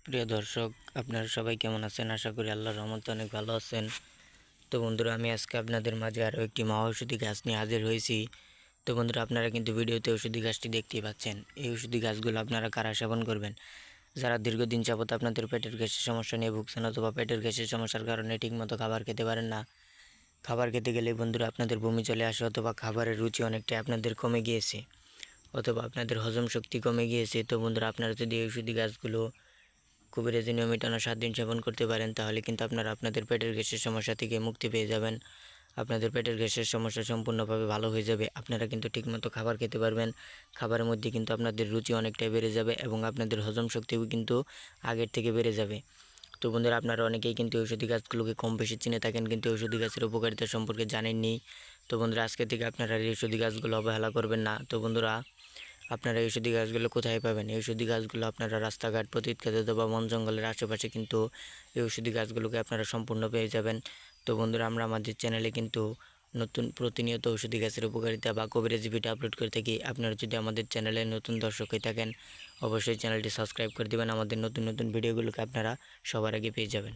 প্রিয় দর্শক, আপনারা সবাই কেমন আছেন? আশা করি আল্লাহর রহমতে অনেক ভালো আছেন। তো বন্ধুরা, আমি আজকে আপনাদের মাঝে আরও একটি মহা ঔষধি গাছ নিয়ে হাজির হয়েছি। তো বন্ধুরা, আপনারা কিন্তু ভিডিওতে ঔষধি গাছটি দেখতেই পাচ্ছেন। এই ঔষধি গাছগুলো আপনারা কারা সেবন করবেন? যারা দীর্ঘদিন যাবত আপনাদের পেটের গ্যাসের সমস্যা নিয়ে ভুগছেন, অথবা পেটের গ্যাসের সমস্যার কারণে ঠিকমতো খাবার খেতে পারেন না। খাবার খেতে গেলে বন্ধুরা আপনাদের বমি চলে আসে, অথবা খাবারের রুচি অনেকটাই আপনাদের কমে গিয়েছে, অথবা আপনাদের হজম শক্তি কমে গিয়েছে। তো বন্ধুরা, আপনারা যদি এই ঔষধি গাছগুলো কবিরাজি নিয়মে টানা 7 দিন সেবন করতে পারেন, তাহলে কিন্তু আপনারা আপনাদের পেটের গ্যাসের সমস্যা থেকে মুক্তি পেয়ে যাবেন। আপনাদের পেটের গ্যাসের সমস্যা সম্পূর্ণভাবে ভালো হয়ে যাবে। আপনারা কিন্তু ঠিকমতো খাবার খেতে পারবেন। খাবারের মধ্যে কিন্তু আপনাদের রুচি অনেকটাই বেড়ে যাবে, এবং আপনাদের হজম শক্তিও কিন্তু আগের থেকে বেড়ে যাবে। তো বন্ধুরা, আপনারা অনেকেই কিন্তু ঔষধি গাছগুলোকে কম বেশি চিনে থাকেন, কিন্তু ঔষধি গাছের উপকারিতা সম্পর্কে জানেননি। তো বন্ধুরা, আজকে থেকে আপনারা এই ঔষধি গাছগুলো অবহেলা করবেন না। তো বন্ধুরা, আপনারা এই ঔষধি গাছগুলো কোথায় পাবেন? এই ঔষধি গাছগুলো আপনারা রাস্তাঘাট, পতিত খেতে বা বন জঙ্গলের আশেপাশে কিন্তু এই ঔষধি গাছগুলোকে আপনারা সম্পূর্ণ পেয়ে যাবেন। তো বন্ধুরা, আমরা আমাদের চ্যানেলে কিন্তু নতুন প্রতিনিয়ত ঔষধি গাছের উপকারিতা বা কবিরাজি ভিডিও আপলোড করে থাকি। আপনারা যদি আমাদের চ্যানেলে নতুন দর্শক হয়ে থাকেন, অবশ্যই চ্যানেলটি সাবস্ক্রাইব করে দেবেন। আমাদের নতুন নতুন ভিডিওগুলোকে আপনারা সবার আগে পেয়ে যাবেন।